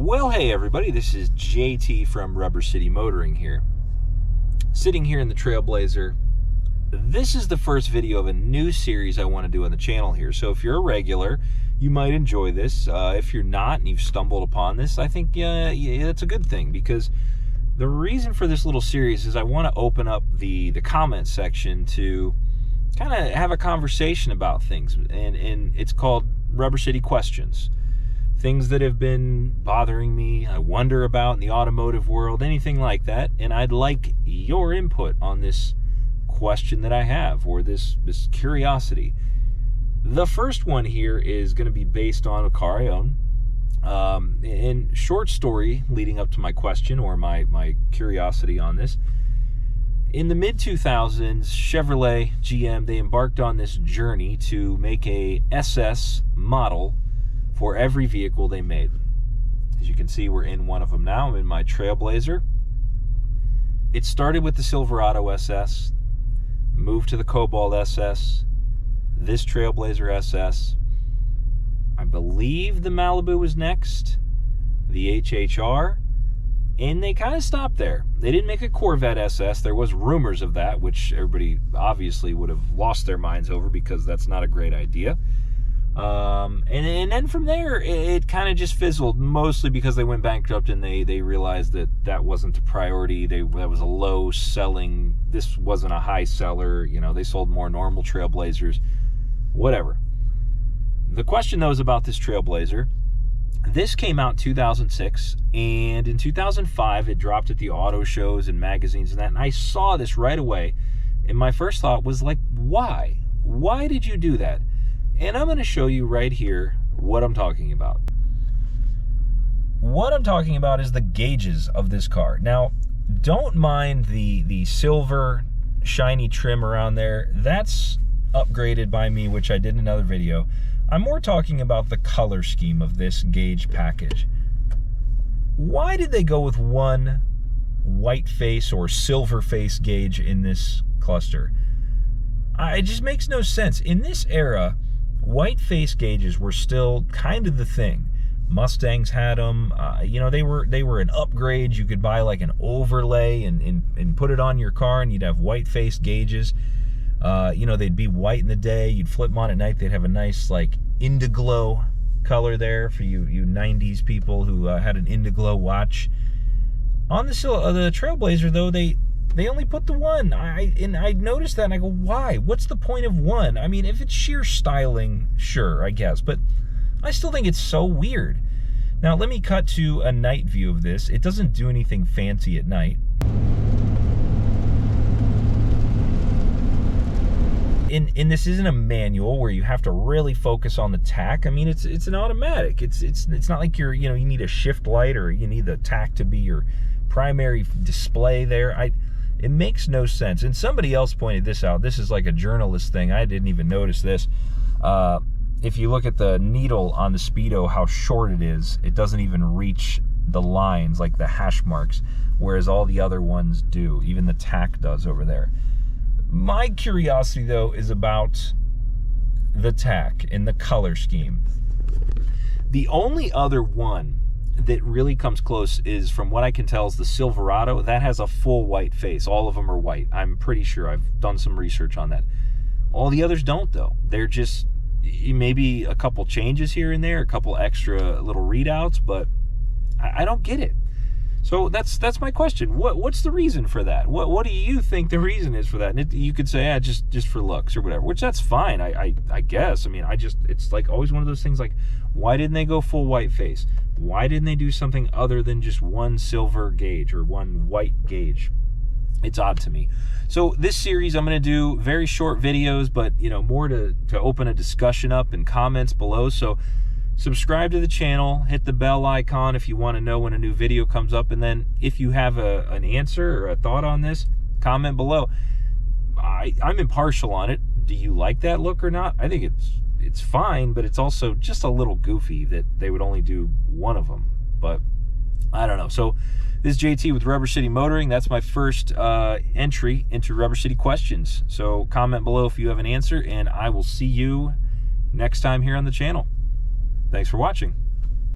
Well, hey everybody, this is JT from Rubber City Motoring here. Sitting here in the Trailblazer. This is the first video of a new series I want to do on the channel here. So if you're a regular, you might enjoy this. If you're not and you've stumbled upon this, I think yeah, that's a good thing, because the reason for this little series is I want to open up the comment section to kind of have a conversation about things, and it's called Rubber City Questions. Things that have been bothering me, I wonder about in the automotive world, anything like that, and I'd like your input on this question that I have, or this curiosity. The first one here is going to be based on a car I own. And short story leading up to my question, or my curiosity on this. In the mid-2000s, Chevrolet, GM, they embarked on this journey to make a SS model for every vehicle they made. As you can see, we're in one of them now. I'm in my Trailblazer. It started with the Silverado SS, moved to the Cobalt SS, this Trailblazer SS. I believe the Malibu was next, the HHR, and they kind of stopped there. They didn't make a Corvette SS. There was rumors of that, which everybody obviously would have lost their minds over, because that's not a great idea. And then from there, it kind of just fizzled, mostly because they went bankrupt and they realized that wasn't the priority. That was a low selling, this wasn't a high seller. You know, they sold more normal Trailblazers, whatever. The question, though, is about this Trailblazer. This came out in 2006, and in 2005, it dropped at the auto shows and magazines and that, and I saw this right away, and my first thought was like, why? Why did you do that? And I'm going to show you right here what I'm talking about. What I'm talking about is the gauges of this car. Now, don't mind the silver shiny trim around there. That's upgraded by me, which I did in another video. I'm more talking about the color scheme of this gauge package. Why did they go with one white face or silver face gauge in this cluster? It just makes no sense. In this era, white face gauges were still kind of the thing. Mustangs had them. You know, they were an upgrade. You could buy like an overlay and put it on your car, and you'd have white face gauges. You know, they'd be white in the day. You'd flip them on at night. They'd have a nice like indiglo color there for you 90s people who had an indiglo watch. On the Trailblazer, though, they only put the one. I noticed that, and I go, why? What's the point of one? I mean, if it's sheer styling, sure, I guess, but I still think it's so weird. Now, let me cut to a night view of this. It doesn't do anything fancy at night. And this isn't a manual where you have to really focus on the tach. I mean, it's an automatic. It's not like you need a shift light, or you need the tach to be your primary display there. It makes no sense. And somebody else pointed this out. This is like a journalist thing. I didn't even notice this. If you look at the needle on the Speedo, how short it is, it doesn't even reach the lines, like the hash marks, whereas all the other ones do. Even the tach does over there. My curiosity, though, is about the tach and the color scheme. The only other one that really comes close is, from what I can tell, is the Silverado. That has a full white face. All of them are white. I'm pretty sure. I've done some research on that. All the others don't, though. They're just maybe a couple changes here and there, a couple extra little readouts, but I don't get it. So that's my question. What's the reason for that? What do you think the reason is for that? And you could say, just for looks or whatever, which that's fine, I guess. I mean, it's like always one of those things like, why didn't they go full white face? Why didn't they do something other than just one silver gauge or one white gauge? It's odd to me. So this series, I'm going to do very short videos, but more to open a discussion up and comments below. So subscribe to the channel, hit the bell icon if you want to know when a new video comes up, and then if you have an answer or a thought on this, comment below. I'm impartial on it. Do you like that look or not? I think it's fine, but it's also just a little goofy that they would only do one of them. But I don't know. So this is JT with Rubber City Motoring. That's my first entry into Rubber City Questions. So comment below if you have an answer, and I will see you next time here on the channel. Thanks for watching.